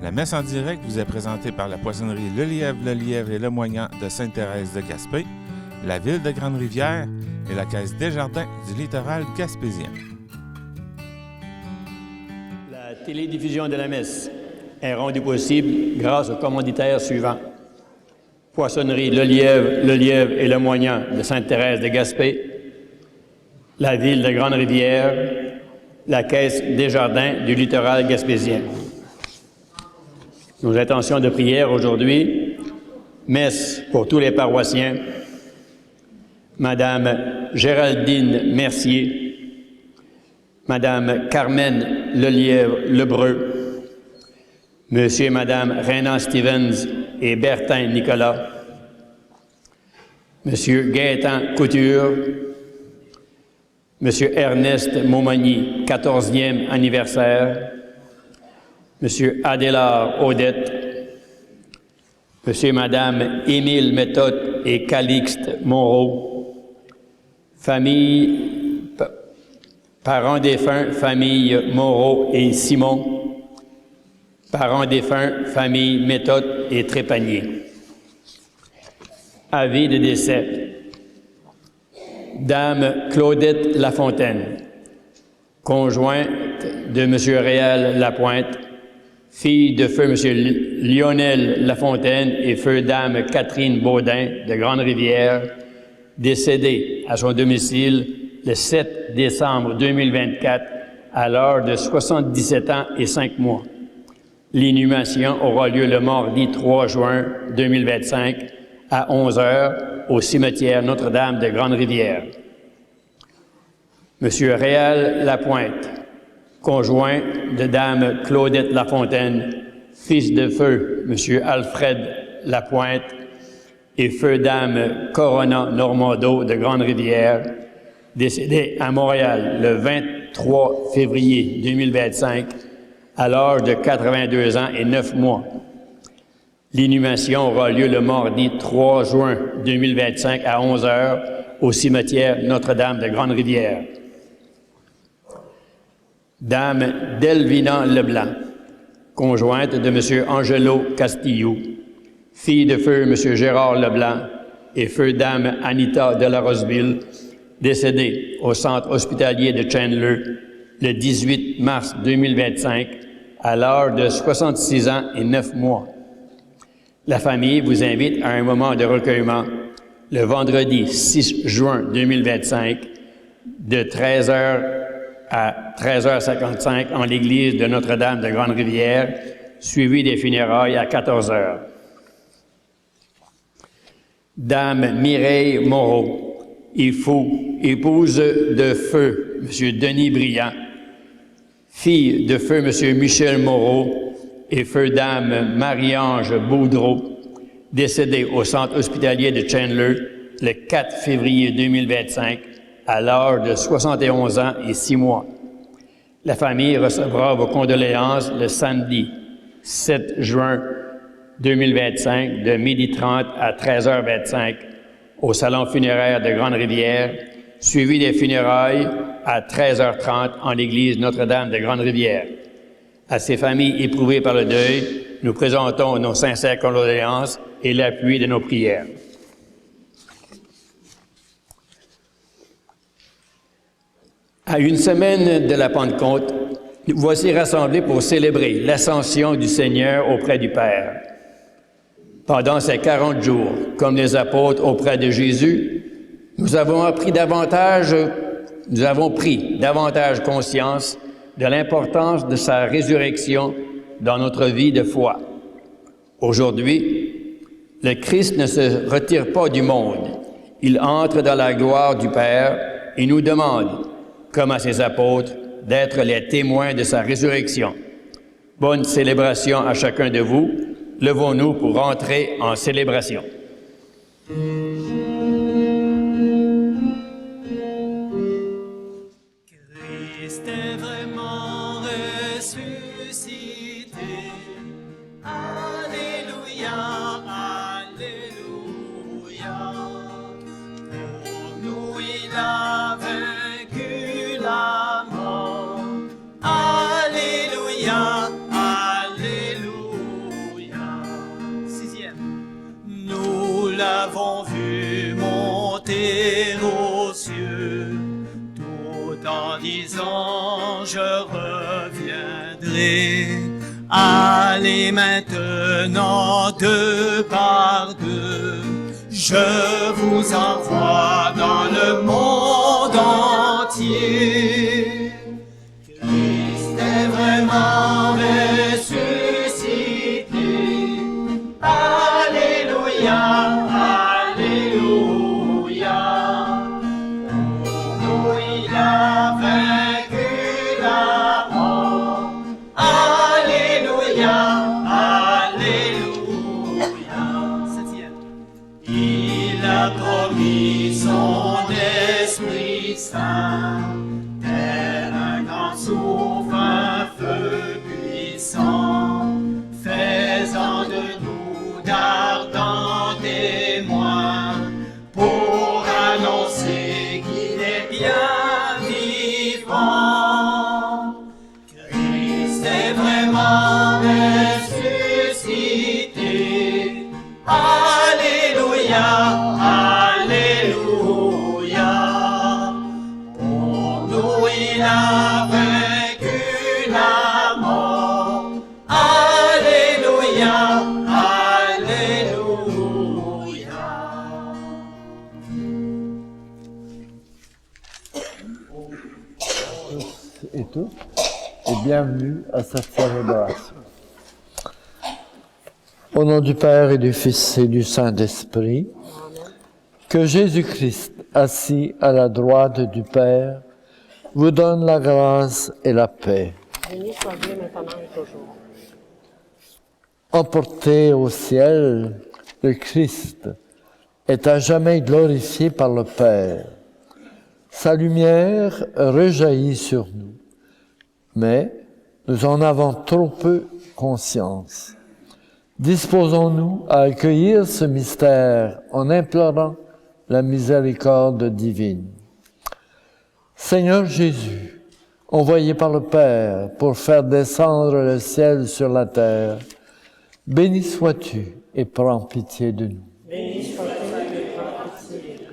La messe en direct vous est présentée par la poissonnerie Le Lièvre et Le Moignant de Sainte-Thérèse de Gaspé, la ville de Grande-Rivière et la Caisse Desjardins du littoral gaspésien. La télédiffusion de la messe est rendue possible grâce aux commanditaires suivants. Poissonnerie Le Lièvre et Le Moignant de Sainte-Thérèse de Gaspé, la ville de Grande-Rivière, la Caisse Desjardins du littoral gaspésien. Nos intentions de prière aujourd'hui, messe pour tous les paroissiens, Madame Géraldine Mercier, Madame Carmen Lelièvre-Lebreu, Monsieur et Madame Renan Stevens et Bertin Nicolas, Monsieur Gaétan Couture, Monsieur Ernest Montmagny, 14e anniversaire, Monsieur Adélard Odette, Monsieur et Madame Émile Méthode et Calixte Moreau, famille, parents défunts, famille Moreau et Simon, parents défunts, famille Méthode et Trépanier. Avis de décès. Dame Claudette Lafontaine, conjointe de Monsieur Réal Lapointe, fille de feu Monsieur Lionel Lafontaine et feu Dame Catherine Baudin de Grande-Rivière, décédée à son domicile le 7 décembre 2024 à l'âge de 77 ans et 5 mois. L'inhumation aura lieu le mardi 3 juin 2025 à 11 heures au cimetière Notre-Dame de Grande-Rivière. Monsieur Réal Lapointe, conjoint de Dame Claudette Lafontaine, fils de feu Monsieur Alfred Lapointe et feu Dame Corona Normando de Grande-Rivière, décédé à Montréal le 23 février 2025 à l'âge de 82 ans et 9 mois. L'inhumation aura lieu le mardi 3 juin 2025 à 11 heures au cimetière Notre-Dame de Grande-Rivière. Dame Delvina Leblanc, conjointe de M. Angelo Castillo, fille de feu M. Gérard Leblanc et feu Dame Anita de la Roseville, décédée au centre hospitalier de Chandler le 18 mars 2025 à l'âge de 66 ans et 9 mois. La famille vous invite à un moment de recueillement le vendredi 6 juin 2025 de 13h à 13h55 en l'église de Notre-Dame de Grande-Rivière, suivi des funérailles à 14h. Dame Mireille Moreau, épouse de feu M. Denis Briand, fille de feu M. Michel Moreau et feu Dame Marie-Ange Boudreau, décédée au centre hospitalier de Chandler le 4 février 2025 à l'âge de 71 ans et 6 mois. La famille recevra vos condoléances le samedi 7 juin 2025 de 12h30 à 13h25 au salon funéraire de Grande-Rivière, suivi des funérailles à 13h30 en l'église Notre-Dame de Grande-Rivière. À ces familles éprouvées par le deuil, nous présentons nos sincères condoléances et l'appui de nos prières. À une semaine de la Pentecôte, nous voici rassemblés pour célébrer l'ascension du Seigneur auprès du Père. Pendant ces 40 jours, comme les apôtres auprès de Jésus, nous avons pris davantage conscience de l'importance de sa résurrection dans notre vie de foi. Aujourd'hui, le Christ ne se retire pas du monde. Il entre dans la gloire du Père et nous demande, comme à ses apôtres, d'être les témoins de sa résurrection. Bonne célébration à chacun de vous. Levons-nous pour entrer en célébration. Christ est vraiment ressuscité. Alléluia, alléluia. Pour nous il a vaincu la mort. Alléluia, alléluia. voudrais aller maintenant deux par deux. Je vous envoie dans le monde entier. Christ est vraiment ressuscité. Alléluia, Alléluia. Pour nous il a vaincu la mort. Alléluia, Alléluia. Septième. Il a promis son Esprit Saint, tel un grand souffle, un feu puissant, faisant de nous d'ardents témoins, pour annoncer qu'il est bien vivant. Christ est vraiment ressuscité. Alléluia, Alléluia. Pour nous il a vaincu la mort. Alléluia, Alléluia. Et tout, et bienvenue à cette célébration. Au nom du Père et du Fils et du Saint-Esprit, que Jésus-Christ, assis à la droite du Père, vous donne la grâce et la paix. Béni soit Dieu maintenant et toujours. Emporté au ciel, le Christ est à jamais glorifié par le Père. Sa lumière rejaillit sur nous, mais nous en avons trop peu conscience. Disposons-nous à accueillir ce mystère en implorant la miséricorde divine. Seigneur Jésus, envoyé par le Père pour faire descendre le ciel sur la terre, béni sois-tu et prends pitié de nous. Béni sois-tu et prends pitié.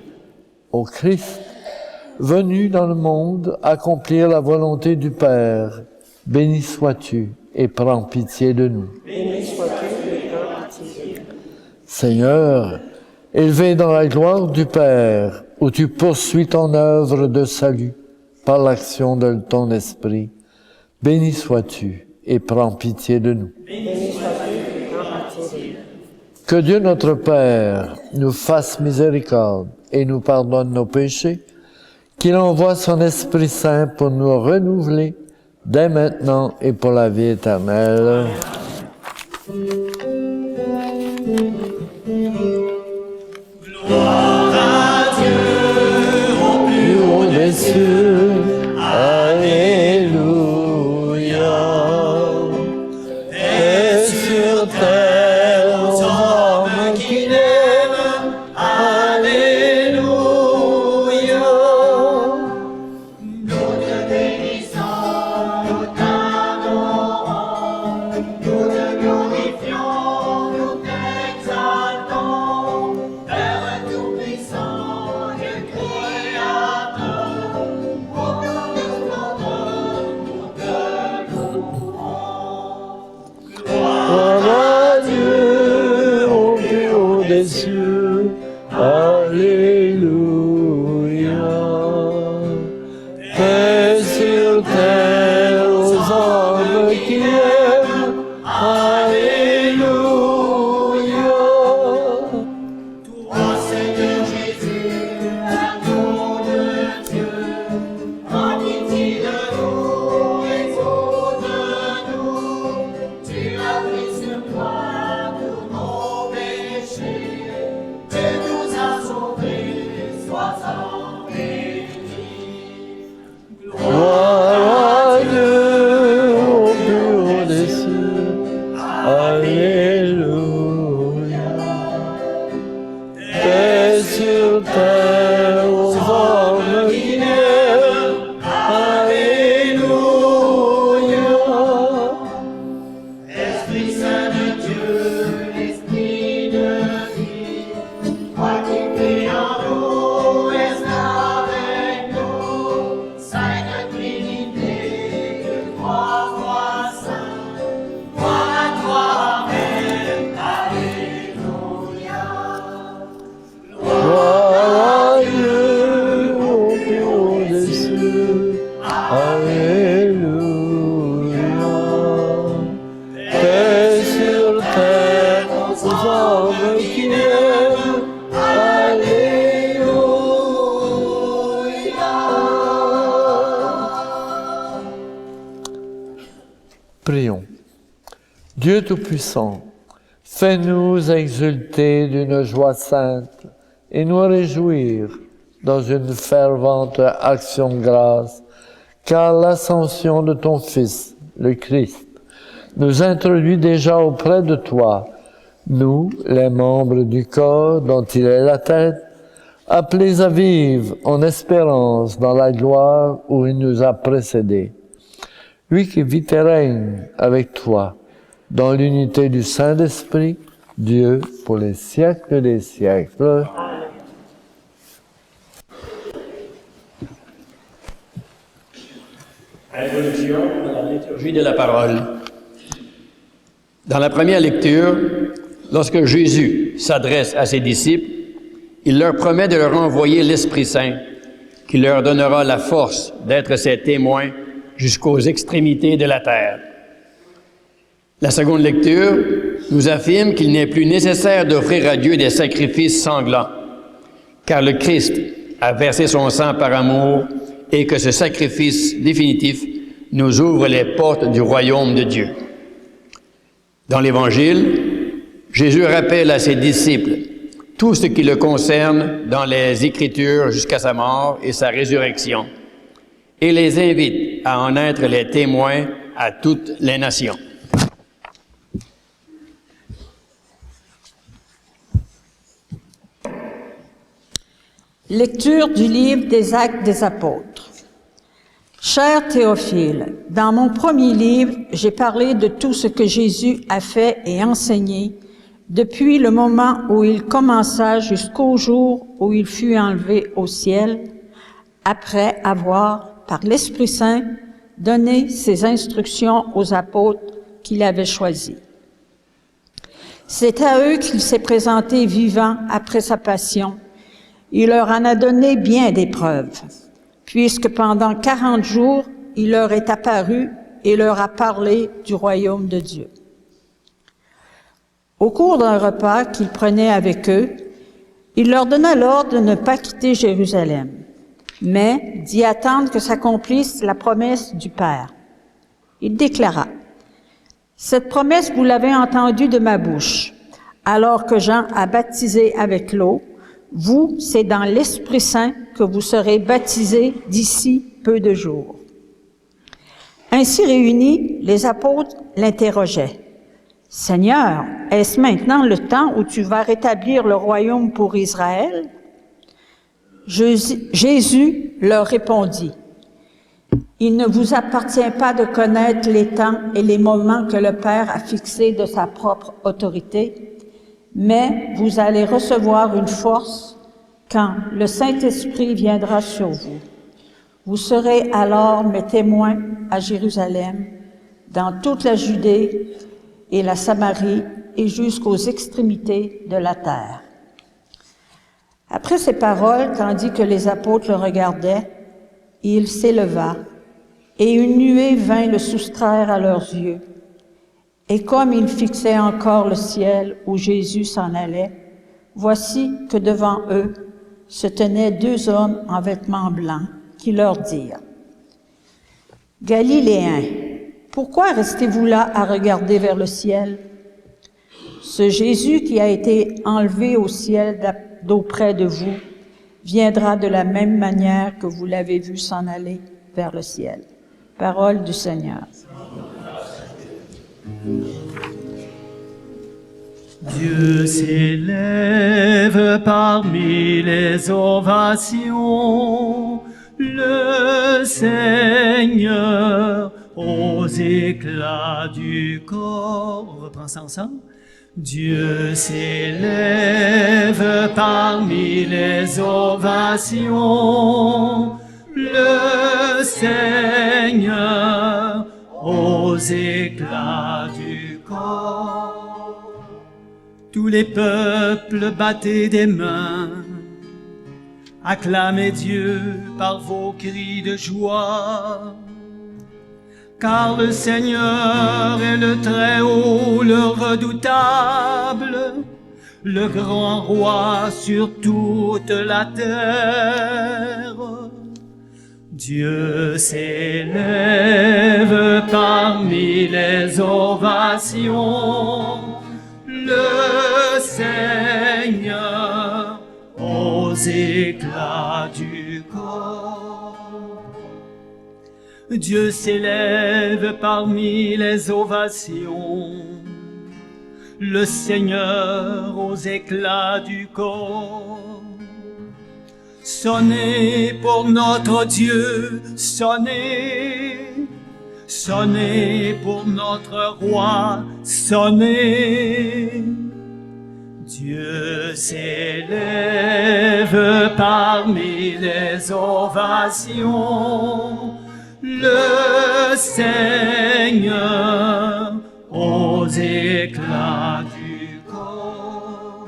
Ô Christ, venu dans le monde accomplir la volonté du Père, béni sois-tu et prends pitié de nous. Béni sois-tu et prends pitié. Seigneur, élevé dans la gloire du Père, où tu poursuis ton œuvre de salut par l'action de ton Esprit, béni sois-tu et prends pitié de nous. Béni sois-tu et prends pitié. Que Dieu notre Père nous fasse miséricorde et nous pardonne nos péchés, qu'il envoie son Esprit Saint pour nous renouveler dès maintenant et pour la vie éternelle. Gloire à Dieu au plus haut des cieux. Alléluia. Et sur terre aux hommes qui l'aiment. Alléluia. Nous te bénissons, nous t'adorons, nous te glorifions, nous t'exaltons, Père tout-puissant, Dieu créateur, au nom de notre nous te louons. Gloire à Dieu au plus haut des cieux. Alléluia. Paix sur terre aux hommes qui l'aiment. Alléluia. Toi, Seigneur Jésus, agneau de Dieu, en pitié de nous, exauce-nous. Tu as pris sur toi tous nos péchés, tu nous as sauvés, sois-en béni. Gloire Gloire à Dieu au plus haut des Prions. Dieu Tout-Puissant, fais-nous exulter d'une joie sainte et nous réjouir dans une fervente action de grâce, car l'ascension de ton Fils, le Christ, nous introduit déjà auprès de toi, nous, les membres du corps dont il est la tête, appelés à vivre en espérance dans la gloire où il nous a précédés. Lui qui vit et règne avec toi, dans l'unité du Saint-Esprit, Dieu pour les siècles des siècles. Introduction à la liturgie de la parole. Dans la première lecture, lorsque Jésus s'adresse à ses disciples, il leur promet de leur envoyer l'Esprit Saint, qui leur donnera la force d'être ses témoins jusqu'aux extrémités de la terre. La seconde lecture nous affirme qu'il n'est plus nécessaire d'offrir à Dieu des sacrifices sanglants, car le Christ a versé son sang par amour et que ce sacrifice définitif nous ouvre les portes du royaume de Dieu. Dans l'Évangile, Jésus rappelle à ses disciples tout ce qui le concerne dans les Écritures jusqu'à sa mort et sa résurrection, et les invite à en être les témoins à toutes les nations. Lecture du livre des Actes des Apôtres. Cher Théophile, dans mon premier livre, j'ai parlé de tout ce que Jésus a fait et enseigné depuis le moment où il commença jusqu'au jour où il fut enlevé au ciel, après avoir, par l'Esprit Saint, donné ses instructions aux apôtres qu'il avait choisis. C'est à eux qu'il s'est présenté vivant après sa passion. Il leur en a donné bien des preuves, puisque pendant 40 jours, il leur est apparu et leur a parlé du royaume de Dieu. Au cours d'un repas qu'il prenait avec eux, il leur donna l'ordre de ne pas quitter Jérusalem, mais d'y attendre que s'accomplisse la promesse du Père. Il déclara, « Cette promesse, vous l'avez entendue de ma bouche, alors que Jean a baptisé avec l'eau. Vous, c'est dans l'Esprit Saint que vous serez baptisés d'ici peu de jours. » Ainsi réunis, les apôtres l'interrogeaient. « Seigneur, est-ce maintenant le temps où tu vas rétablir le royaume pour Israël? » Jésus leur répondit, « Il ne vous appartient pas de connaître les temps et les moments que le Père a fixés de sa propre autorité, mais vous allez recevoir une force quand le Saint-Esprit viendra sur vous. Vous serez alors mes témoins à Jérusalem, dans toute la Judée et la Samarie et jusqu'aux extrémités de la terre. » Après ces paroles, tandis que les apôtres le regardaient, il s'éleva, et une nuée vint le soustraire à leurs yeux. Et comme ils fixaient encore le ciel où Jésus s'en allait, voici que devant eux se tenaient 2 hommes en vêtements blancs qui leur dirent, « Galiléens, pourquoi restez-vous là à regarder vers le ciel? Ce Jésus qui a été enlevé au ciel d'auprès de vous viendra de la même manière que vous l'avez vu s'en aller vers le ciel. » Parole du Seigneur. Dieu s'élève parmi les ovations, le Seigneur aux éclats du corps. On reprend ça ensemble. Dieu s'élève parmi les ovations, le Seigneur aux éclats du corps. Tous les peuples battez des mains, acclamez Dieu par vos cris de joie. Car le Seigneur est le Très-Haut, le redoutable, le grand roi sur toute la terre. Dieu s'élève parmi les ovations, le Seigneur aux éclats du corps. Dieu s'élève parmi les ovations, le Seigneur aux éclats du corps. Sonnez pour notre Dieu, sonnez, sonnez pour notre roi, sonnez. Dieu s'élève parmi les ovations, le Seigneur aux éclats du corps.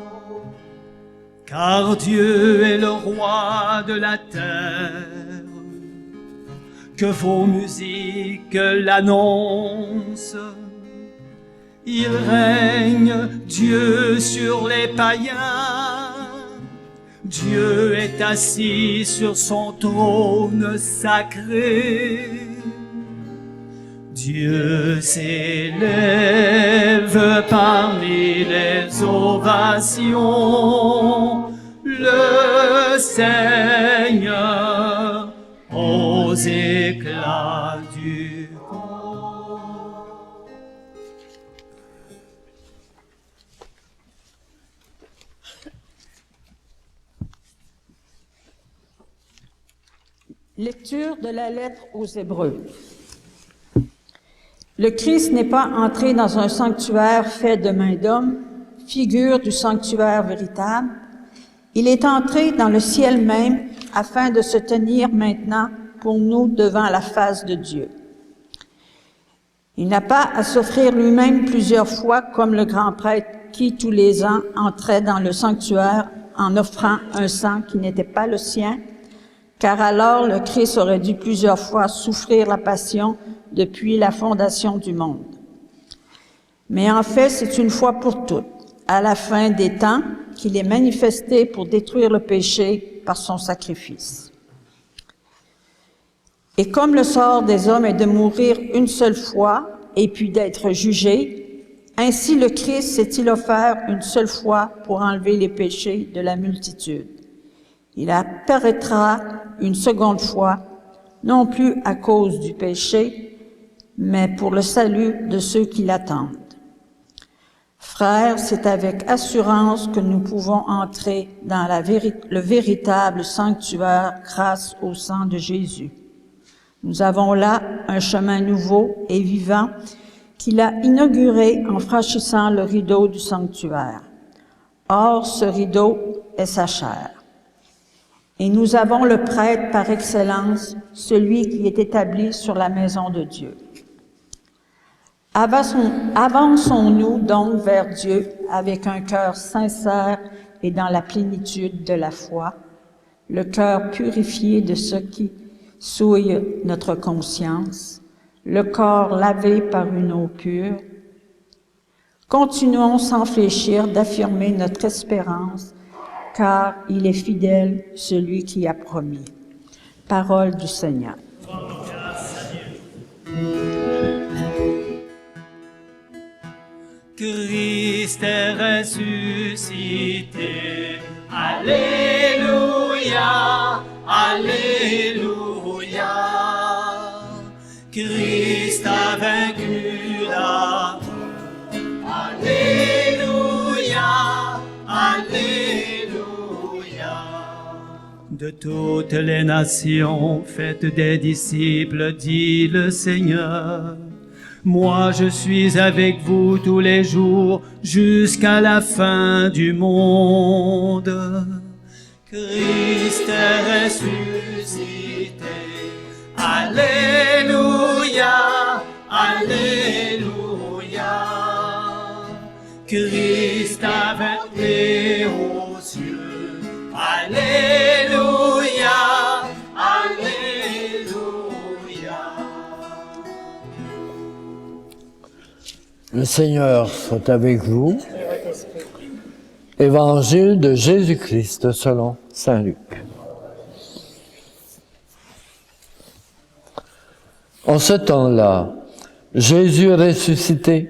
Car Dieu est le roi de la terre, que vos musiques l'annoncent. Il règne, Dieu, sur les païens. Dieu est assis sur son trône sacré. Dieu s'élève parmi les ovations, le Seigneur aux éclats du corps. Lecture de la lettre aux Hébreux. Le Christ n'est pas entré dans un sanctuaire fait de main d'homme, figure du sanctuaire véritable. Il est entré dans le ciel même afin de se tenir maintenant pour nous devant la face de Dieu. Il n'a pas à s'offrir lui-même plusieurs fois comme le grand prêtre qui, tous les ans, entrait dans le sanctuaire en offrant un sang qui n'était pas le sien, car alors le Christ aurait dû plusieurs fois souffrir la passion depuis la fondation du monde. Mais en fait, c'est une fois pour toutes, à la fin des temps, qu'il est manifesté pour détruire le péché par son sacrifice. Et comme le sort des hommes est de mourir une seule fois et puis d'être jugé, ainsi le Christ s'est-il offert une seule fois pour enlever les péchés de la multitude. Il apparaîtra une seconde fois, non plus à cause du péché, mais pour le salut de ceux qui l'attendent. Frères, c'est avec assurance que nous pouvons entrer dans le véritable sanctuaire grâce au sang de Jésus. Nous avons là un chemin nouveau et vivant qu'il a inauguré en franchissant le rideau du sanctuaire. Or, ce rideau est sa chair. Et nous avons le prêtre par excellence, celui qui est établi sur la maison de Dieu. Avançons-nous donc vers Dieu avec un cœur sincère et dans la plénitude de la foi, le cœur purifié de ce qui souille notre conscience, le corps lavé par une eau pure. Continuons sans fléchir d'affirmer notre espérance, car il est fidèle, celui qui a promis. Parole du Seigneur. Christ est ressuscité. Alléluia, Alléluia. Christ a vaincu la mort. Alléluia, Alléluia. De toutes les nations, faites des disciples, dit le Seigneur. Moi, je suis avec vous tous les jours jusqu'à la fin du monde. Christ est ressuscité. Alléluia, Alléluia. Christ a vaincu aux cieux. Alléluia, Alléluia. Le Seigneur soit avec vous. Évangile de Jésus-Christ selon saint Luc. En ce temps-là, Jésus ressuscité,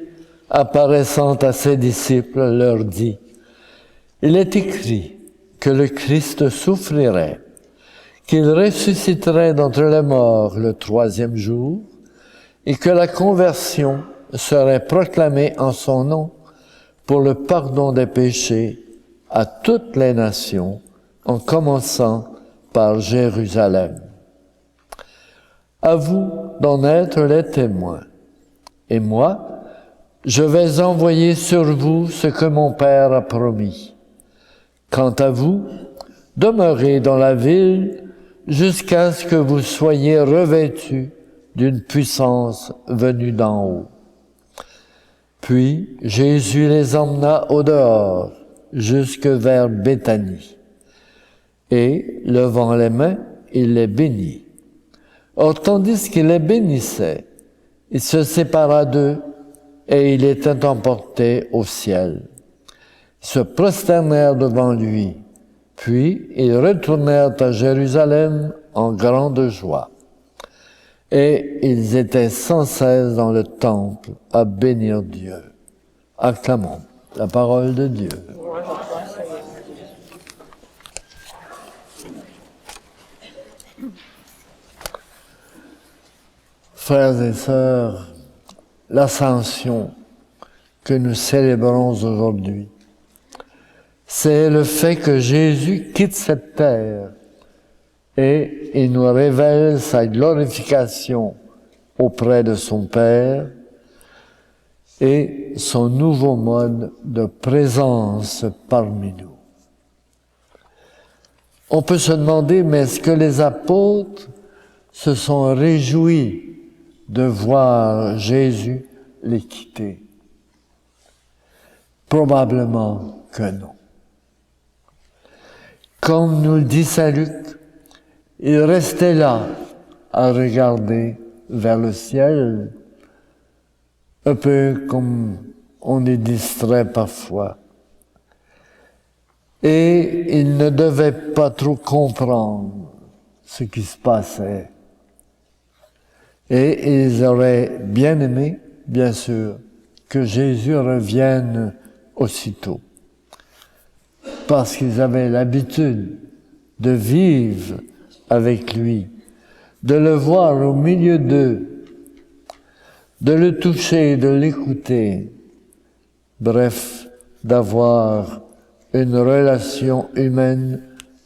apparaissant à ses disciples, leur dit, « Il est écrit que le Christ souffrirait, qu'il ressusciterait d'entre les morts le 3e jour, et que la conversion serait proclamée en son nom pour le pardon des péchés à toutes les nations, en commençant par Jérusalem. À vous d'en être les témoins. Et moi, je vais envoyer sur vous ce que mon Père a promis. Quant à vous, demeurez dans la ville jusqu'à ce que vous soyez revêtus d'une puissance venue d'en haut. » Puis Jésus les emmena au dehors, jusque vers Béthanie. Et, levant les mains, il les bénit. Or, tandis qu'il les bénissait, il se sépara d'eux et il était emporté au ciel. Ils se prosternèrent devant lui, puis ils retournèrent à Jérusalem en grande joie. Et ils étaient sans cesse dans le temple à bénir Dieu. Acclamons la parole de Dieu. Frères et sœurs, l'ascension que nous célébrons aujourd'hui, c'est le fait que Jésus quitte cette terre et il nous révèle sa glorification auprès de son Père et son nouveau mode de présence parmi nous. On peut se demander, mais est-ce que les apôtres se sont réjouis de voir Jésus les quitter? Probablement que non. Comme nous le dit Saint Luc, il restait là à regarder vers le ciel, un peu comme on est distrait parfois. Et il ne devait pas trop comprendre ce qui se passait. Et ils auraient bien aimé, bien sûr, que Jésus revienne aussitôt. Parce qu'ils avaient l'habitude de vivre avec lui, de le voir au milieu d'eux, de le toucher, de l'écouter, bref, d'avoir une relation humaine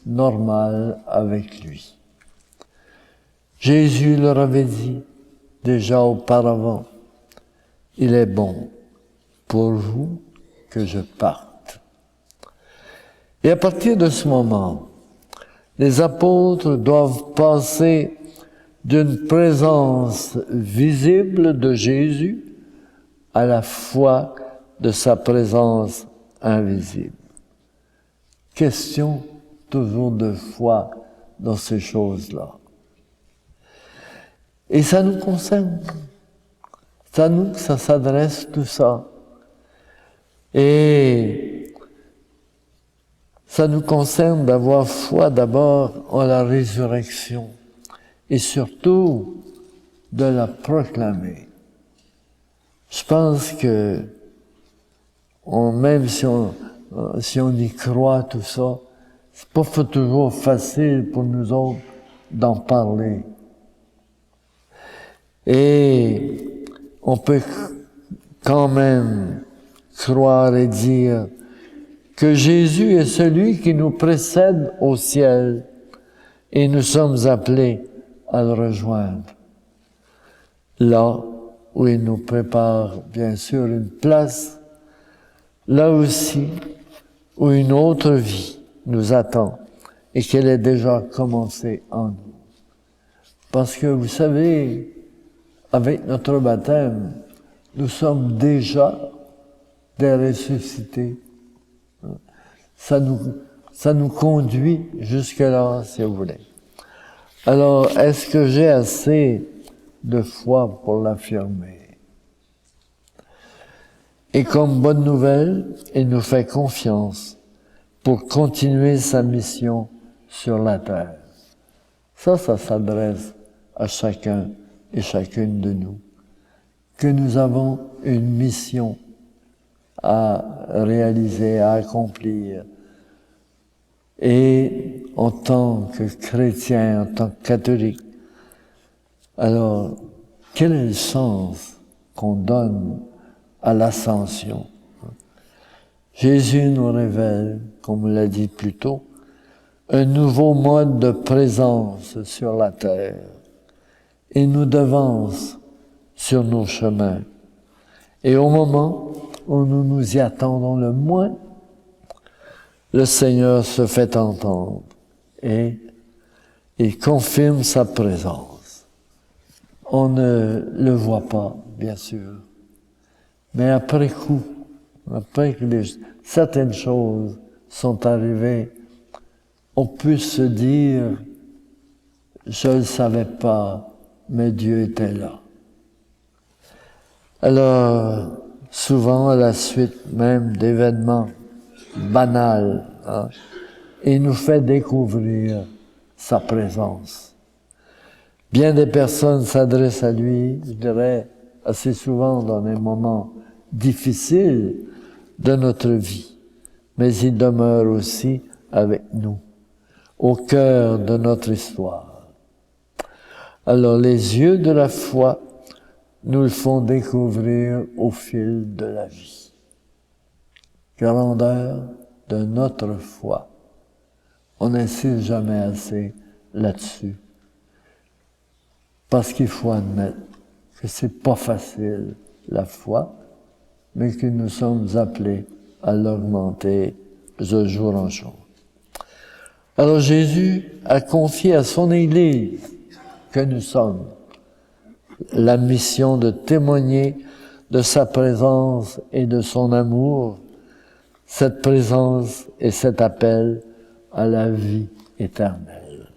normale avec lui. Jésus leur avait dit déjà auparavant, « Il est bon pour vous que je parte. » Et à partir de ce moment, les apôtres doivent passer d'une présence visible de Jésus à la foi de sa présence invisible. Question toujours de foi dans ces choses-là. Et ça nous concerne. C'est à nous que ça s'adresse tout ça. Et ça nous concerne d'avoir foi d'abord en la résurrection et surtout de la proclamer. Je pense que même si on y croit tout ça, c'est pas toujours facile pour nous autres d'en parler. Et on peut quand même croire et dire que Jésus est celui qui nous précède au ciel et nous sommes appelés à le rejoindre. Là où il nous prépare bien sûr une place, là aussi où une autre vie nous attend et qu'elle est déjà commencée en nous. Parce que vous savez, avec notre baptême, nous sommes déjà des ressuscités. Ça nous conduit jusque-là, si vous voulez. Alors, est-ce que j'ai assez de foi pour l'affirmer? Et comme bonne nouvelle, il nous fait confiance pour continuer sa mission sur la terre. Ça s'adresse à chacun et chacune de nous, que nous avons une mission à réaliser, à accomplir. Et en tant que chrétien, en tant que catholique, alors, quel est le sens qu'on donne à l'ascension? Jésus nous révèle, comme on l'a dit plus tôt, un nouveau mode de présence sur la terre. Il nous devance sur nos chemins. Et au moment où nous nous y attendons le moins, le Seigneur se fait entendre et il confirme sa présence. On ne le voit pas, bien sûr, mais après coup, après que certaines choses sont arrivées, on peut se dire, je ne le savais pas, mais Dieu était là. Alors, souvent à la suite même d'événements banals, il nous fait découvrir sa présence. Bien des personnes s'adressent à lui, je dirais, assez souvent dans des moments difficiles de notre vie, mais il demeure aussi avec nous, au cœur de notre histoire. Alors les yeux de la foi nous le font découvrir au fil de la vie. Grandeur de notre foi. On n'insiste jamais assez là-dessus. Parce qu'il faut admettre que c'est pas facile, la foi, mais que nous sommes appelés à l'augmenter de jour en jour. Alors Jésus a confié à son Église que nous sommes la mission de témoigner de sa présence et de son amour, cette présence et cet appel à la vie éternelle.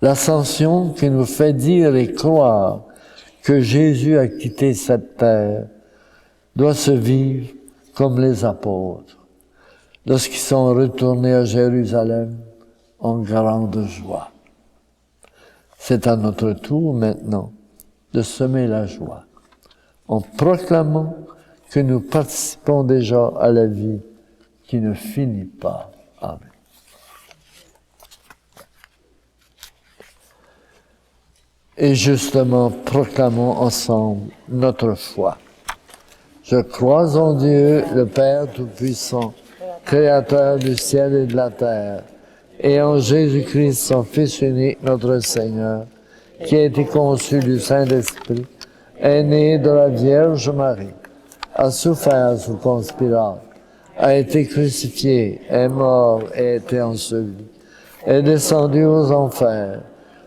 L'ascension qui nous fait dire et croire que Jésus a quitté cette terre doit se vivre comme les apôtres, lorsqu'ils sont retournés à Jérusalem en grande joie. C'est à notre tour maintenant de semer la joie en proclamant que nous participons déjà à la vie qui ne finit pas. Amen. Et justement, proclamons ensemble notre foi. Je crois en Dieu, le Père Tout-Puissant, Créateur du ciel et de la terre, et en Jésus-Christ, son Fils unique, notre Seigneur, qui a été conçu du Saint-Esprit, est né de la Vierge Marie, a souffert sous Ponce Pilate, a été crucifié, est mort et a été enseveli, est descendu aux enfers,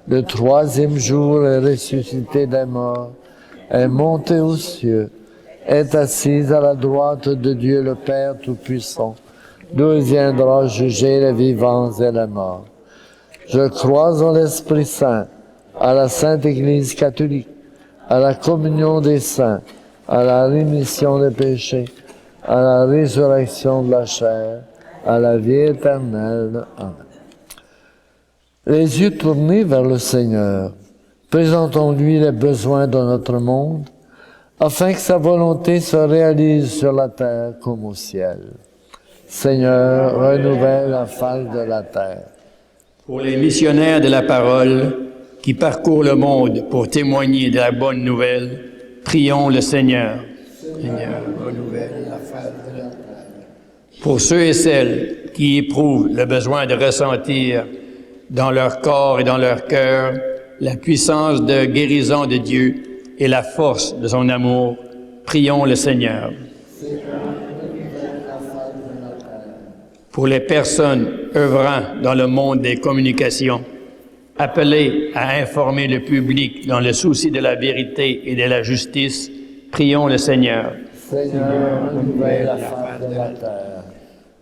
le troisième jour est ressuscité des morts, est monté aux cieux, est assis à la droite de Dieu le Père Tout-Puissant, d'où il viendra juger les vivants et les morts. Je crois en l'Esprit Saint, à la Sainte Église catholique, à la communion des saints, à la rémission des péchés, à la résurrection de la chair, à la vie éternelle. Amen. Les yeux tournés vers le Seigneur, présentons-lui les besoins de notre monde, afin que sa volonté se réalise sur la terre comme au ciel. Seigneur, renouvelle la face de la terre. Pour les missionnaires de la parole qui parcourent le monde pour témoigner de la bonne nouvelle, prions le Seigneur. Seigneur, renouvelle la face de la terre. Pour ceux et celles qui éprouvent le besoin de ressentir dans leur corps et dans leur cœur la puissance de guérison de Dieu et la force de son amour, prions le Seigneur. Pour les personnes œuvrant dans le monde des communications, appelées à informer le public dans le souci de la vérité et de la justice, prions le Seigneur. Seigneur, renouvelle la face de la terre.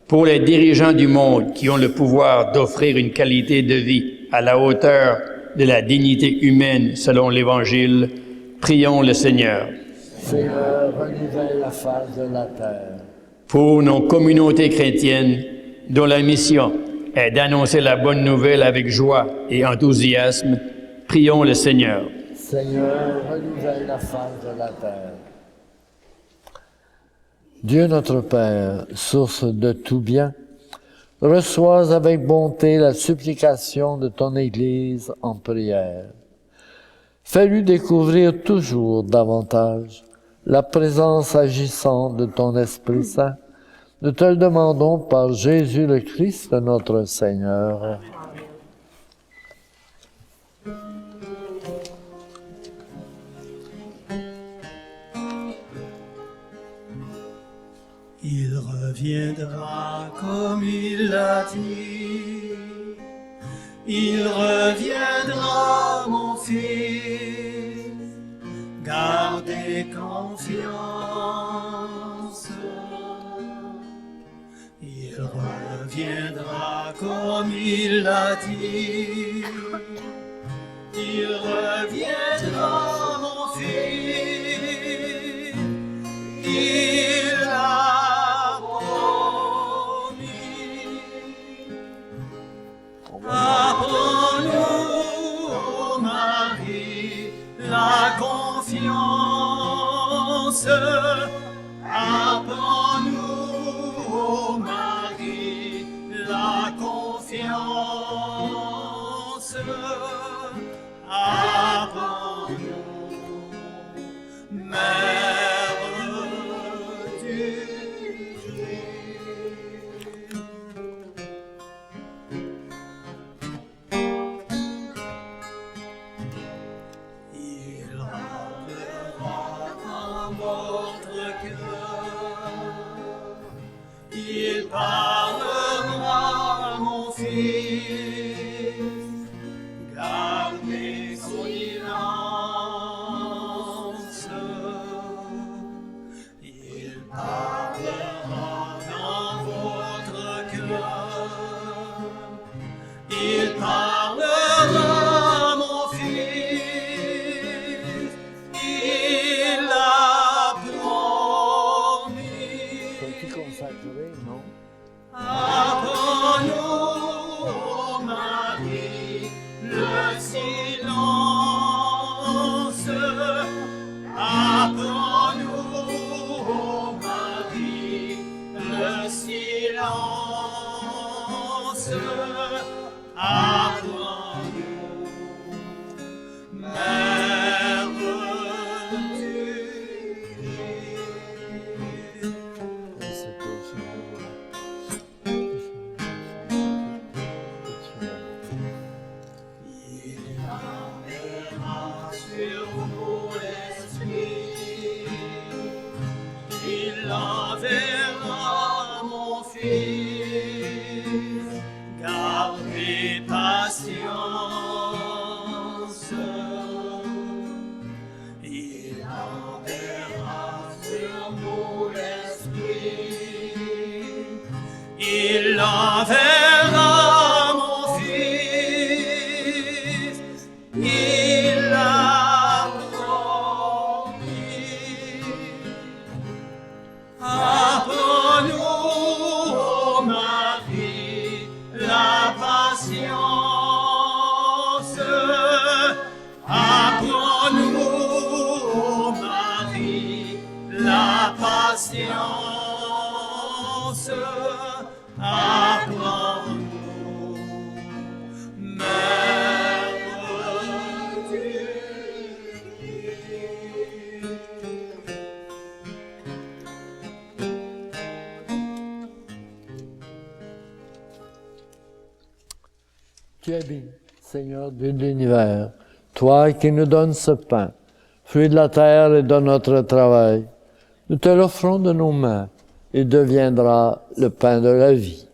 Pour les dirigeants du monde qui ont le pouvoir d'offrir une qualité de vie à la hauteur de la dignité humaine selon l'Évangile, prions le Seigneur. Seigneur, renouvelle la face de la terre. Pour nos communautés chrétiennes, dont la mission est d'annoncer la bonne nouvelle avec joie et enthousiasme, prions le Seigneur. Seigneur, renouvelle la face de la terre. Dieu notre Père, source de tout bien, reçois avec bonté la supplication de ton Église en prière. Fais-lui découvrir toujours davantage la présence agissante de ton Esprit Saint. Nous te le demandons par Jésus le Christ, notre Seigneur. Il reviendra comme il l'a dit. Il reviendra, mon fils. Gardez confiance. Il reviendra comme il l'a dit. Il reviendra, mon fils. Il a promis. Apprends-nous, ô Marie, la confiance. Apprends-nous, ô Marie, la confiance. Apprends-nous, Mère du Christ. Il rentrera dans votre cœur. Il parlera, mon fils. Gardez son silence. Il parlera dans votre cœur. Il parlera, mon fils. Il a promis. Peux-tu consacrer, non? Apprends-nous, ô Marie, le silence. Apprends-nous, ô Marie, le silence. Apprends-nous, Mère du Christ. C'est au Seigneur. Il enverra sur vous l'esprit. Il enverra, mon fils. Gardez patience. Il enverra sur vous l'esprit. Il enverra, mon fils. Il a promis. Apprends-nous, ô Marie, la patience. Apprends-nous, ô Marie, la patience. Apprends-nous, Mère du Christ. Tu es béni, Seigneur Dieu de l'univers, toi qui nous donnes ce pain, fruit de la terre et de notre travail. Nous te l'offrons de nos mains, il deviendra le pain de la vie.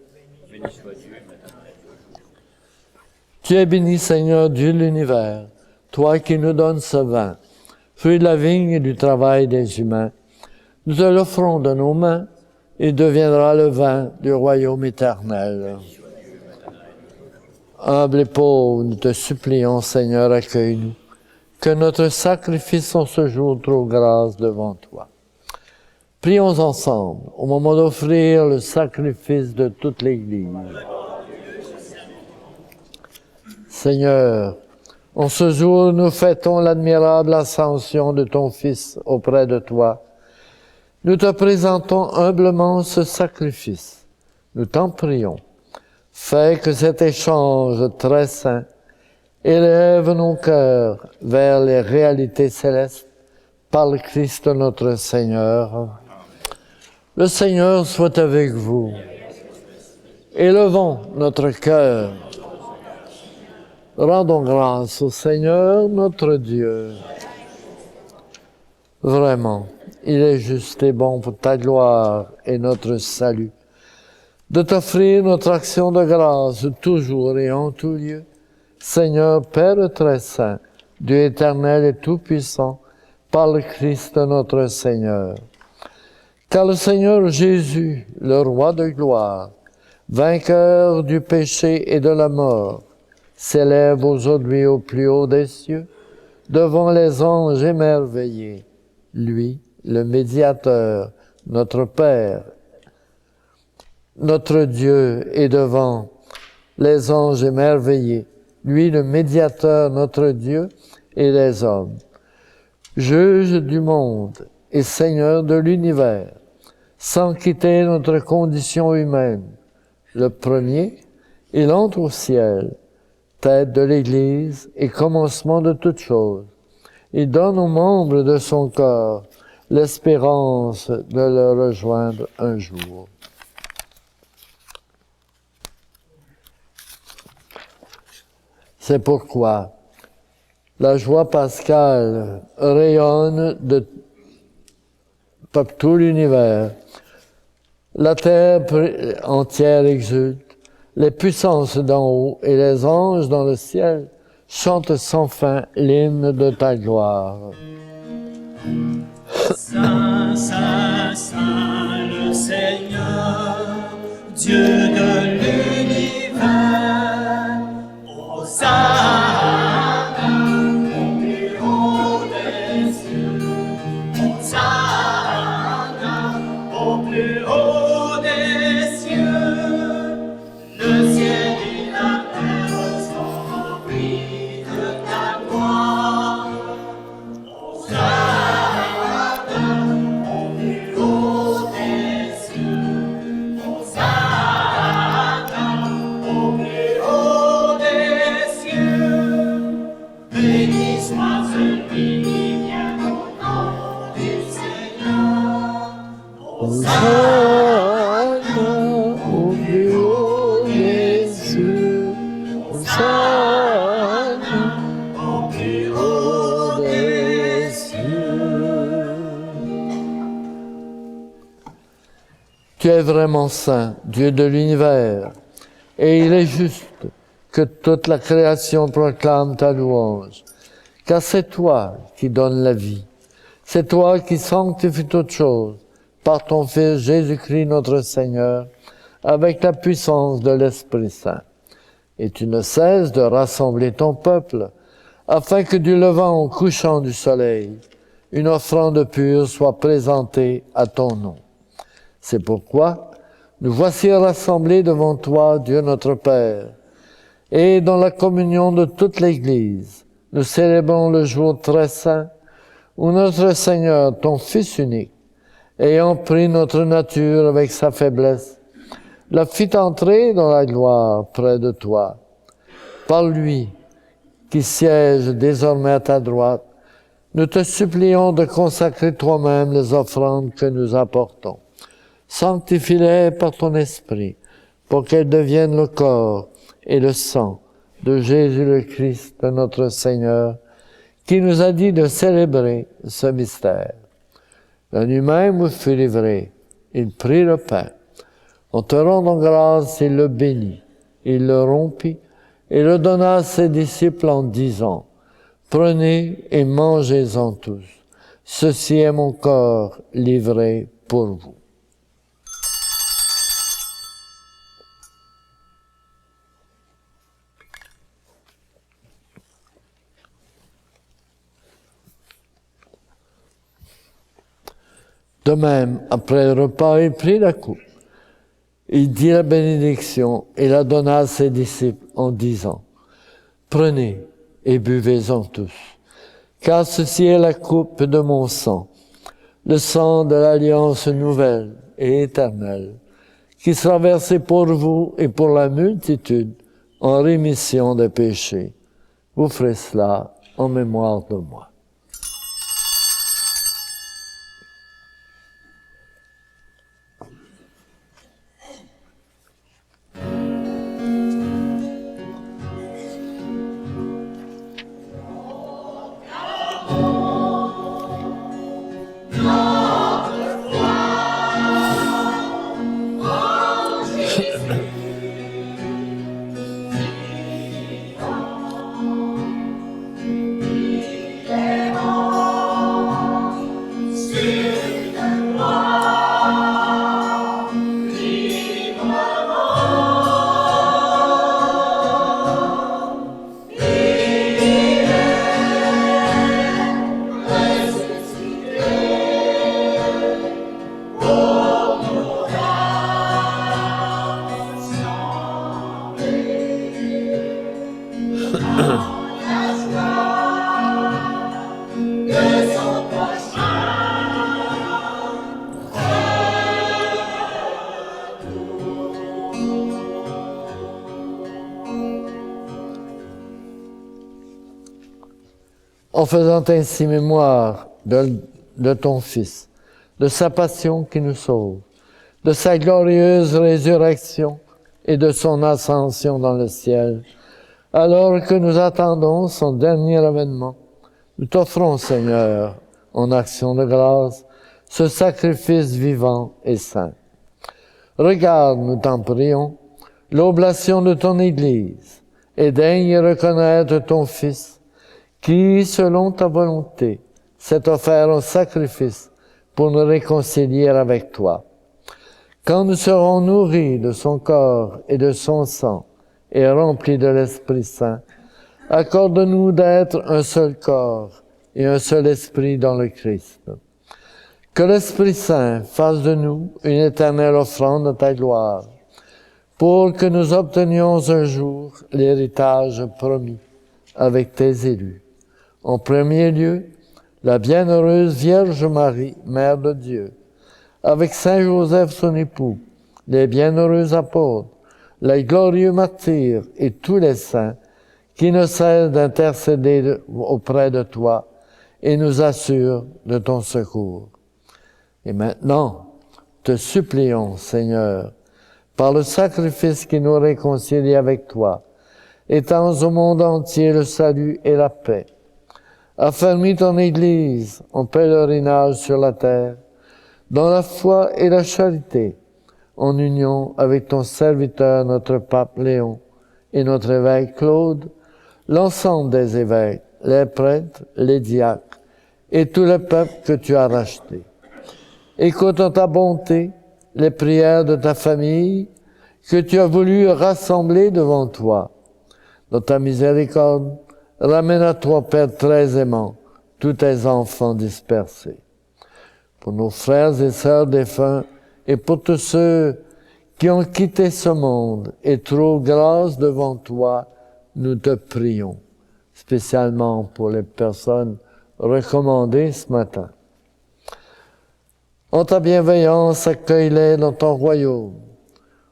Tu es béni, Seigneur Dieu de l'univers, toi qui nous donnes ce vin, fruit de la vigne et du travail des humains. Nous te l'offrons de nos mains, il deviendra le vin du royaume éternel. Humble et pauvre, nous te supplions, Seigneur, accueille-nous, que notre sacrifice en ce jour trouve grâce devant toi. Prions ensemble, au moment d'offrir le sacrifice de toute l'Église. Seigneur, En ce jour, nous fêtons l'admirable ascension de ton Fils auprès de toi. Nous te présentons humblement ce sacrifice. Nous t'en prions. Fais que cet échange très saint élève nos cœurs vers les réalités célestes par le Christ notre Seigneur. Le Seigneur soit avec vous. Élevons notre cœur. Rendons grâce au Seigneur notre Dieu. Vraiment, il est juste et bon pour ta gloire et notre salut de t'offrir notre action de grâce toujours et en tout lieu. Seigneur Père très saint, Dieu éternel et tout-puissant, par le Christ notre Seigneur. Car le Seigneur Jésus, le Roi de gloire, vainqueur du péché et de la mort, s'élève aujourd'hui au plus haut des cieux, devant les anges émerveillés. Lui, le médiateur, notre Père, notre Dieu, est devant les anges émerveillés. Lui, le médiateur, notre Dieu, et les hommes. Juge du monde et Seigneur de l'univers, sans quitter notre condition humaine. Le premier, il entre au ciel, tête de l'Église et commencement de toutes choses. Il donne aux membres de son corps l'espérance de le rejoindre un jour. C'est pourquoi la joie pascale rayonne par tout l'univers. La terre entière exulte, les puissances d'en haut et les anges dans le ciel chantent sans fin l'hymne de ta gloire. Saint, Saint, Saint, le Seigneur, Dieu de l'univers, Hosanna au plus haut des cieux, Hosanna au plus haut des cieux, le ciel et la terre sont remplis de ta gloire. Tu es vraiment saint, Dieu de l'univers, et il est juste que toute la création proclame ta louange, car c'est toi qui donnes la vie, c'est toi qui sanctifies toutes choses par ton Fils Jésus-Christ notre Seigneur, avec la puissance de l'Esprit Saint. Et tu ne cesses de rassembler ton peuple, afin que du levant au couchant du soleil, une offrande pure soit présentée à ton nom. C'est pourquoi nous voici rassemblés devant toi, Dieu notre Père, et dans la communion de toute l'Église, nous célébrons le jour très saint où notre Seigneur, ton Fils unique, ayant pris notre nature avec sa faiblesse, la fit entrer dans la gloire près de toi. Par lui, qui siège désormais à ta droite, nous te supplions de consacrer toi-même les offrandes que nous apportons. Sanctifie-les par ton esprit, pour qu'elles deviennent le corps et le sang de Jésus le Christ, notre Seigneur, qui nous a dit de célébrer ce mystère. La nuit même où il fut livré, il prit le pain. En te rendant grâce, il le bénit, il le rompit et le donna à ses disciples en disant, « Prenez et mangez-en tous. Ceci est mon corps livré pour vous. » De même, après le repas, il prit la coupe. Il dit la bénédiction et la donna à ses disciples en disant, « Prenez et buvez-en tous. Car ceci est la coupe de mon sang, le sang de l'alliance nouvelle et éternelle, qui sera versé pour vous et pour la multitude en rémission des péchés. Vous ferez cela en mémoire de moi. En faisant ainsi mémoire de ton Fils, de sa passion qui nous sauve, de sa glorieuse résurrection et de son ascension dans le ciel, alors que nous attendons son dernier avènement, nous t'offrons, Seigneur, en action de grâce, ce sacrifice vivant et saint. Regarde, nous t'en prions, l'oblation de ton Église, et daigne reconnaître ton Fils, qui, selon ta volonté, s'est offert en sacrifice pour nous réconcilier avec toi. Quand nous serons nourris de son corps et de son sang et remplis de l'Esprit Saint, accorde-nous d'être un seul corps et un seul esprit dans le Christ. Que l'Esprit Saint fasse de nous une éternelle offrande de ta gloire, pour que nous obtenions un jour l'héritage promis avec tes élus. En premier lieu, la bienheureuse Vierge Marie, Mère de Dieu, avec Saint Joseph son époux, les bienheureux apôtres, les glorieux martyrs et tous les saints qui ne cessent d'intercéder auprès de toi et nous assurent de ton secours. Et maintenant, te supplions, Seigneur, par le sacrifice qui nous réconcilie avec toi, étends au monde entier le salut et la paix. Affermis ton Église en pèlerinage sur la terre, dans la foi et la charité, en union avec ton serviteur, notre pape Léon, et notre évêque Claude, l'ensemble des évêques, les prêtres, les diacres, et tout le peuple que tu as racheté. Écoute en ta bonté les prières de ta famille que tu as voulu rassembler devant toi. Dans ta miséricorde, ramène à toi, Père très aimant, tous tes enfants dispersés. Pour nos frères et sœurs défunts et pour tous ceux qui ont quitté ce monde et trouvent grâce devant toi, nous te prions, spécialement pour les personnes recommandées ce matin. En ta bienveillance, accueille-les dans ton royaume.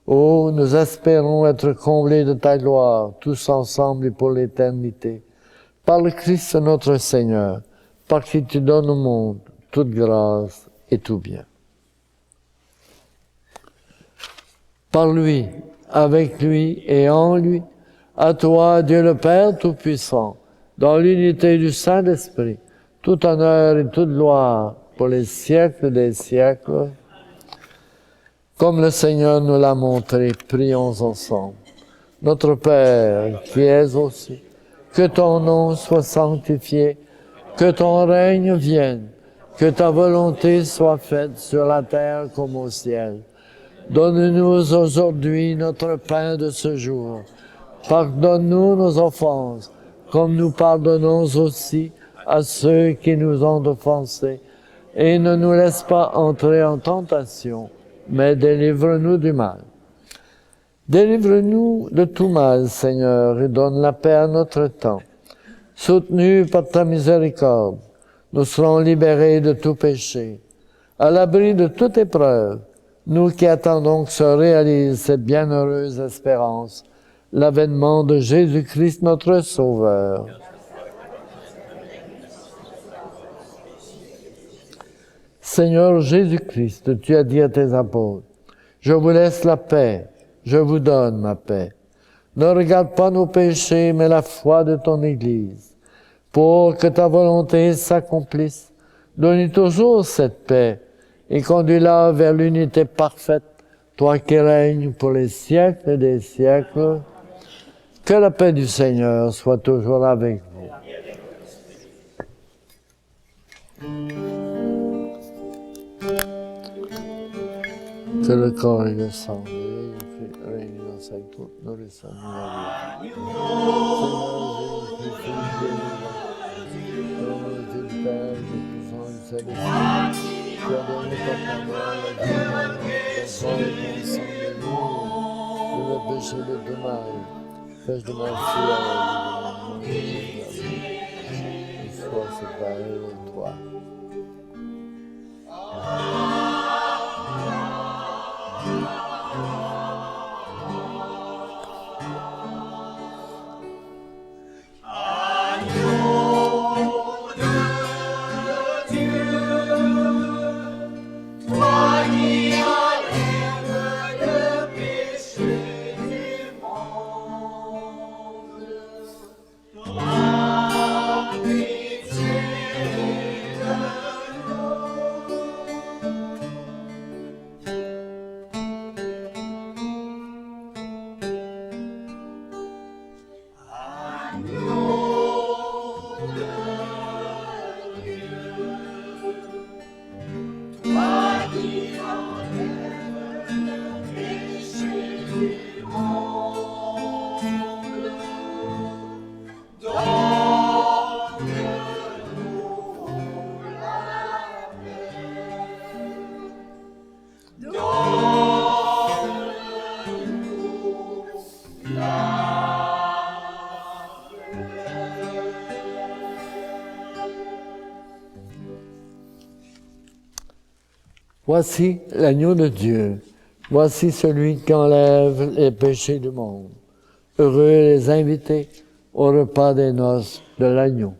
Oh, nous espérons être comblés de ta gloire, tous ensemble et pour l'éternité. Par le Christ notre Seigneur, par qui tu donnes au monde toute grâce et tout bien. Par lui, avec lui et en lui, à toi, Dieu le Père Tout-Puissant, dans l'unité du Saint-Esprit, tout honneur et toute gloire pour les siècles des siècles. Comme le Seigneur nous l'a montré, prions ensemble. Notre Père, qui es aux cieux, que ton nom soit sanctifié, que ton règne vienne, que ta volonté soit faite sur la terre comme au ciel. Donne-nous aujourd'hui notre pain de ce jour. Pardonne-nous nos offenses, comme nous pardonnons aussi à ceux qui nous ont offensés. Et ne nous laisse pas entrer en tentation, mais délivre-nous du mal. Délivre-nous de tout mal, Seigneur, et donne la paix à notre temps, Soutenus par ta miséricorde, nous serons libérés de tout péché, à l'abri de toute épreuve, nous qui attendons que se réalise cette bienheureuse espérance, l'avènement de Jésus-Christ notre Sauveur. Seigneur Jésus-Christ, tu as dit à tes apôtres, « Je vous laisse la paix, je vous donne ma paix. Ne regarde pas nos péchés, mais la foi de ton Église. Pour que ta volonté s'accomplisse, donne toujours cette paix et conduis-la vers l'unité parfaite, toi qui règnes pour les siècles des siècles. Que la paix du Seigneur soit toujours avec vous. Que le corps et le sang réunis dans sa coupe, nous les sommes du Père, du Fils et du Saint-Esprit, tu as donné ta parole à Dieu, ton corps et ton sang de le péché de tout mal. Fais de ma foi à la vie de sois séparé de toi. Voici l'agneau de Dieu. Voici celui qui enlève les péchés du monde. Heureux les invités au repas des noces de l'agneau.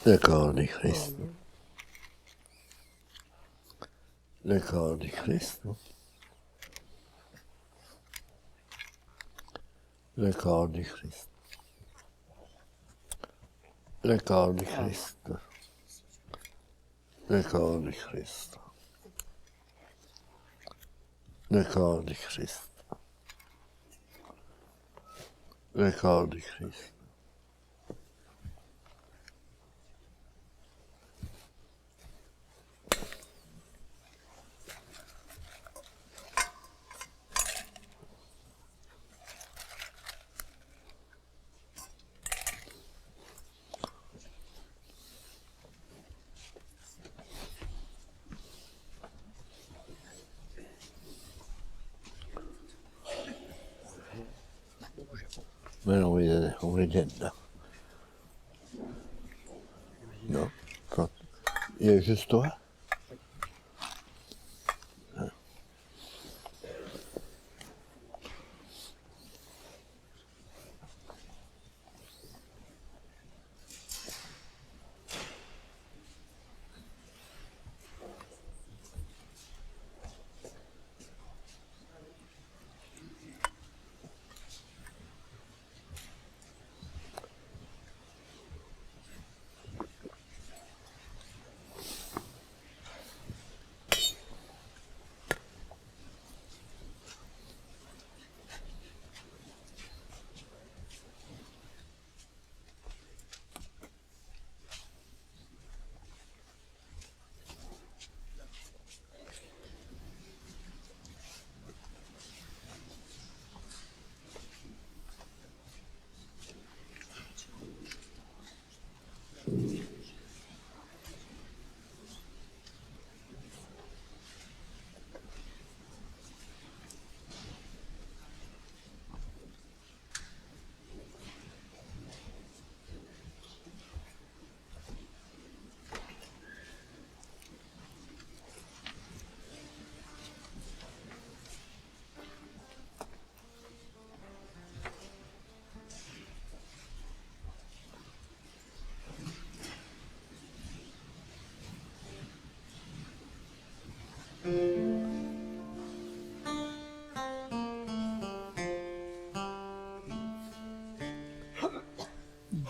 Le corps du Christ. Le corps du Christ. Le corps du Christ. Le corps du Christ. Le corps du Christ. Le corps du Christ. Le corps du Christ. Mais on va y aller dedans. Non, il y a juste toi.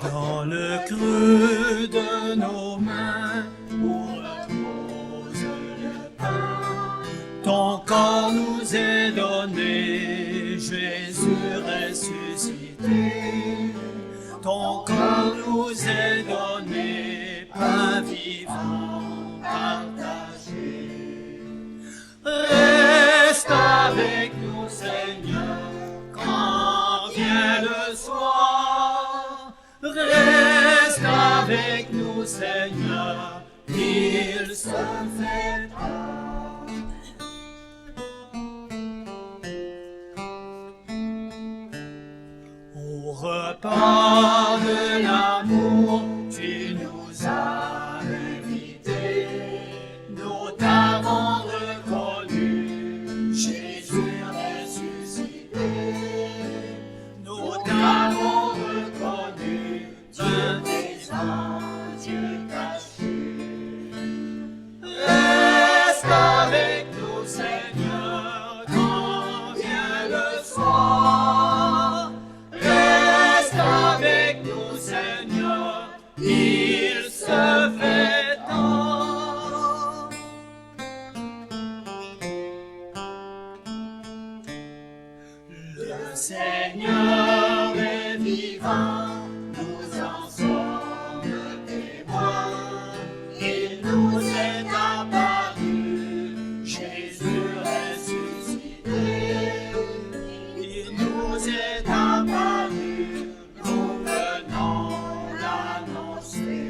Dans le creux de nos mains, où repose le pain, ton corps nous est donné, Jésus ressuscité. Ton corps nous est donné, pain vivant partagé. Reste avec nous, Seigneur, quand vient le soir. Reste avec nous, Seigneur, il se fait tard. Au repas de l'amour, tu nous as invités. Nous t'avons reconnu, Jésus ressuscité. Nous t'avons reconnu, Dieu vivant, Dieu caché. Reste avec nous, Seigneur, quand vient le soir. Reste avec nous, Seigneur, il se fait tard. Le Seigneur est vivant, nous en sommes témoins. Il nous est apparu, Jésus ressuscité. Il nous est apparu, nous venons l'annoncer.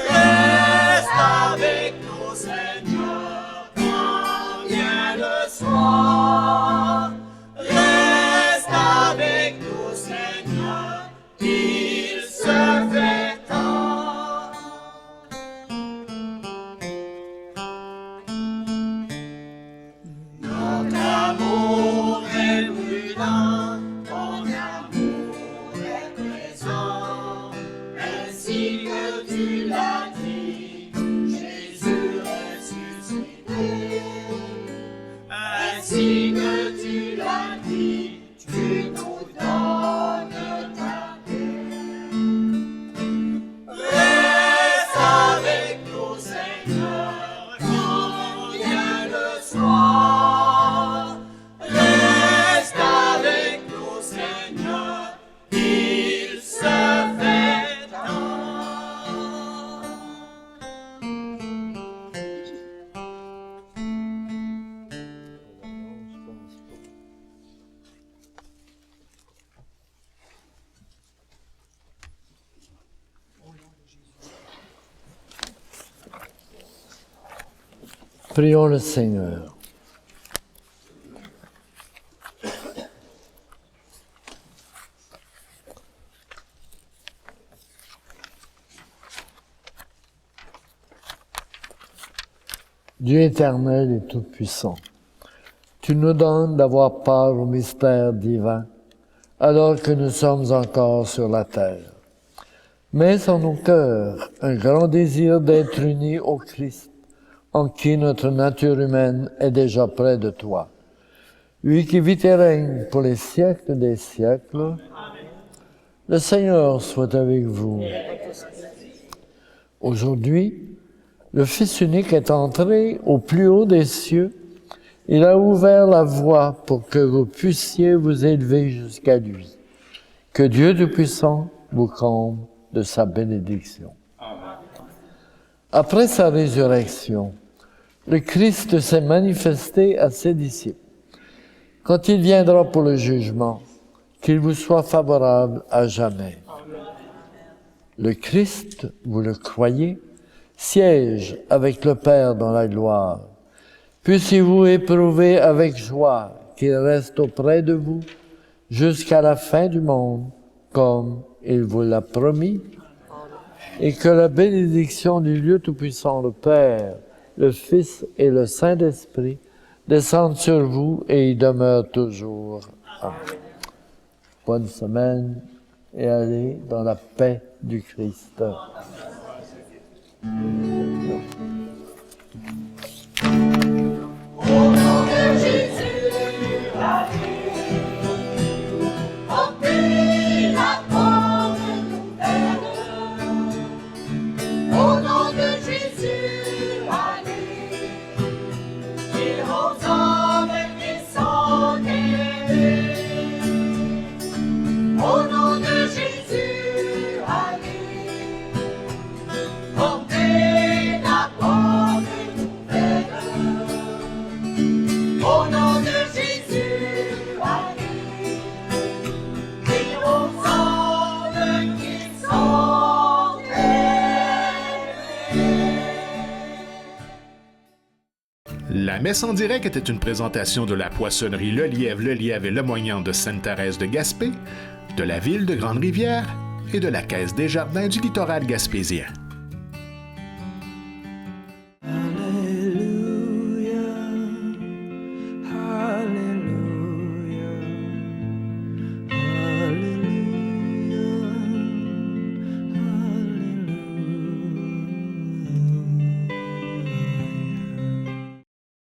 Reste avec nous, Seigneur, quand vient le soir. Reste avec nous, Seigneur, il se fait tard. Notre amour est brûlant, ton amour est présent, ainsi que tu l'as dit, Jésus ressuscité. Ainsi que tu l'as dit, tu nous donnes ta paix. Reste avec nous, Seigneur, quand vient le soir. Reste avec nous, Seigneur, il se fait tard. Prions le Seigneur. Dieu éternel et tout-puissant, tu nous donnes d'avoir part au mystère divin alors que nous sommes encore sur la terre. Mets en nos cœurs un grand désir d'être unis au Christ, en qui notre nature humaine est déjà près de toi. Lui qui vit et règne pour les siècles des siècles. Le Seigneur soit avec vous. Aujourd'hui, le Fils unique est entré au plus haut des cieux. Il a ouvert la voie pour que vous puissiez vous élever jusqu'à lui. Que Dieu Tout-Puissant vous comble de sa bénédiction. Après sa résurrection, le Christ s'est manifesté à ses disciples. Quand il viendra pour le jugement, qu'il vous soit favorable à jamais. Le Christ, vous le croyez, siège avec le Père dans la gloire. Puissiez-vous éprouver avec joie qu'il reste auprès de vous jusqu'à la fin du monde, comme il vous l'a promis, et que la bénédiction du Dieu Tout-Puissant, le Père, le Fils et le Saint-Esprit descendent sur vous et y demeurent toujours. Amen. Bonne semaine et allez dans la paix du Christ. La messe en direct était une présentation de la poissonnerie Le Lièvre et Lemoignant de Sainte-Thérèse de Gaspé, de la ville de Grande-Rivière et de la Caisse des Jardins du littoral gaspésien.